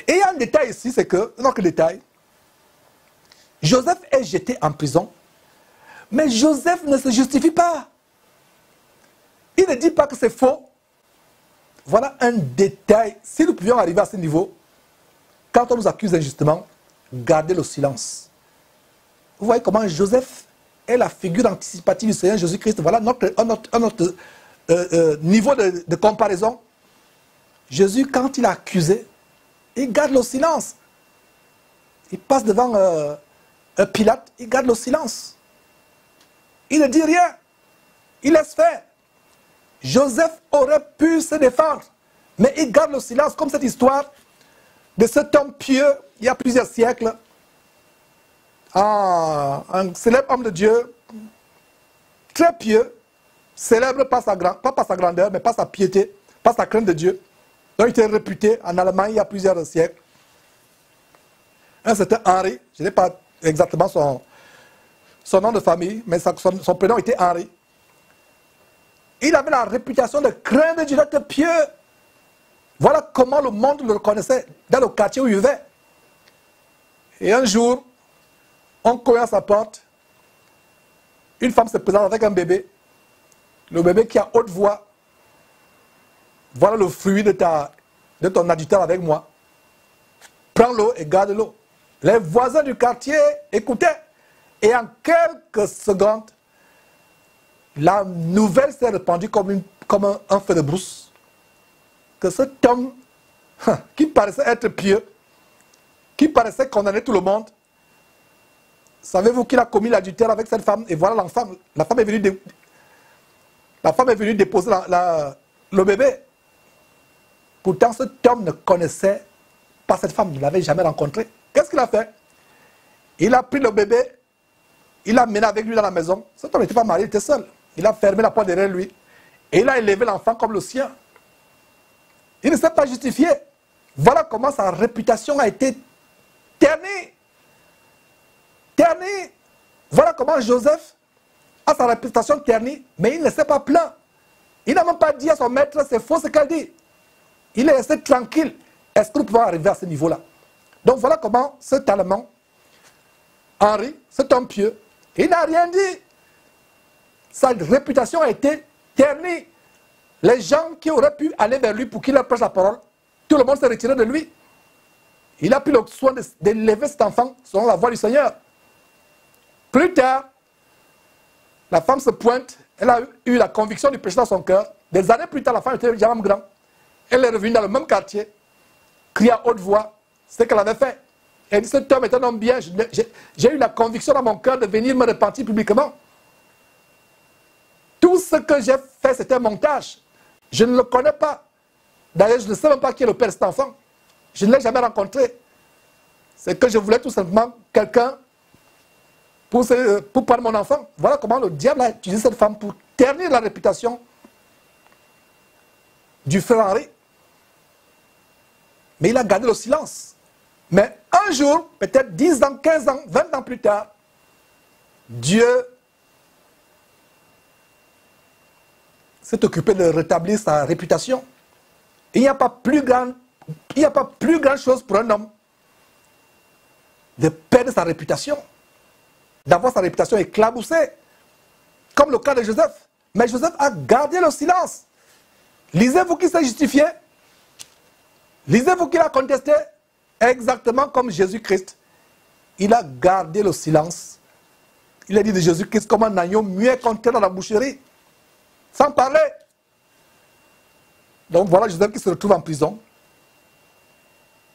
Et il y a un détail ici, c'est que, non que détail, Joseph est jeté en prison, mais Joseph ne se justifie pas. Il ne dit pas que c'est faux. Voilà un détail. Si nous pouvions arriver à ce niveau, quand on nous accuse injustement, gardez le silence. Vous voyez comment Joseph est la figure anticipative du Seigneur Jésus-Christ. Voilà notre niveau de comparaison. Jésus, quand il est accusé, il garde le silence. Il passe devant Pilate, il garde le silence. Il ne dit rien. Il laisse faire. Joseph aurait pu se défendre, mais il garde le silence, comme cette histoire de cet homme pieux, il y a plusieurs siècles, un célèbre homme de Dieu, très pieux, célèbre pas par sa grandeur, mais par sa piété, par sa crainte de Dieu. Donc il était réputé en Allemagne il y a plusieurs siècles. Un certain Henri, je n'ai pas exactement son nom de famille, mais son prénom était Henri. Il avait la réputation de craindre Dieu, d'être pieux. Voilà comment le monde le reconnaissait dans le quartier où il vivait. Et un jour, on cogne à sa porte. Une femme se présente avec un bébé. Le bébé qui a haute voix. Voilà le fruit de ton adultère avec moi. Prends-le et garde-le. Les voisins du quartier écoutaient. Et en quelques secondes, la nouvelle s'est répandue comme un feu de brousse. Que cet homme, qui paraissait être pieux, qui paraissait condamner tout le monde, savez-vous qu'il a commis l'adultère avec cette femme? Et voilà l'enfant. La femme est venue déposer le bébé. Pourtant, cet homme ne connaissait pas cette femme. Il ne l'avait jamais rencontrée. Qu'est-ce qu'il a fait? Il a pris le bébé, il l'a mené avec lui dans la maison. Cet homme n'était pas marié, il était seul. Il a fermé la porte derrière lui. Et il a élevé l'enfant comme le sien. Il ne s'est pas justifié. Voilà comment sa réputation a été ternie. Ternie. Voilà comment Joseph a sa réputation ternie, mais il ne s'est pas plaint. Il n'a même pas dit à son maître, c'est faux ce qu'elle dit. Il est resté tranquille. Est-ce que nous pouvons arriver à ce niveau-là? Donc voilà comment cet Allemand, Henri, cet homme pieux, il n'a rien dit. Sa réputation a été ternie. Les gens qui auraient pu aller vers lui pour qu'il leur prêche la parole, tout le monde s'est retiré de lui. Il a pris le soin d'élever cet enfant selon la voie du Seigneur. Plus tard, la femme se pointe, elle a eu la conviction du péché dans son cœur. Des années plus tard, la femme était déjà même grande. Elle est revenue dans le même quartier, criait à haute voix ce qu'elle avait fait. Elle dit, cet homme est un homme bien, j'ai eu la conviction dans mon cœur de venir me repentir publiquement. Tout ce que j'ai fait, c'était un montage. Je ne le connais pas. D'ailleurs, je ne sais même pas qui est le père de cet enfant. Je ne l'ai jamais rencontré. C'est que je voulais tout simplement quelqu'un pour prendre mon enfant. Voilà comment le diable a utilisé cette femme pour ternir la réputation du frère Henri. Mais il a gardé le silence. Mais un jour, peut-être 10 ans, 15 ans, 20 ans plus tard, Dieu s'est occupé de rétablir sa réputation. Il n'y a pas plus grande chose pour un homme de perdre sa réputation, d'avoir sa réputation éclaboussée, comme le cas de Joseph. Mais Joseph a gardé le silence. Lisez-vous qu'il s'est justifié. Lisez-vous qu'il a contesté. Exactement comme Jésus-Christ. Il a gardé le silence. Il a dit de Jésus-Christ comme un agneau muet compté dans la boucherie. Sans parler. Donc voilà Joseph qui se retrouve en prison.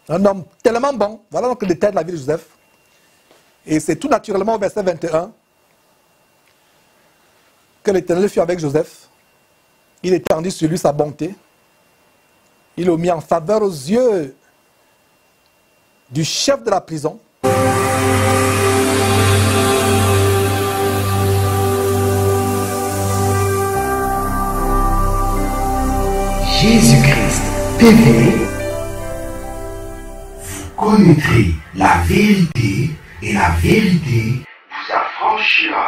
Un homme tellement bon. Voilà donc le détail de la vie de Joseph. Et c'est tout naturellement au verset 21 que l'Éternel fut avec Joseph. Il étendit sur lui sa bonté. Il le mit en faveur aux yeux du chef de la prison. Jésus-Christ TV, vous connaîtrez la vérité et la vérité vous affranchira.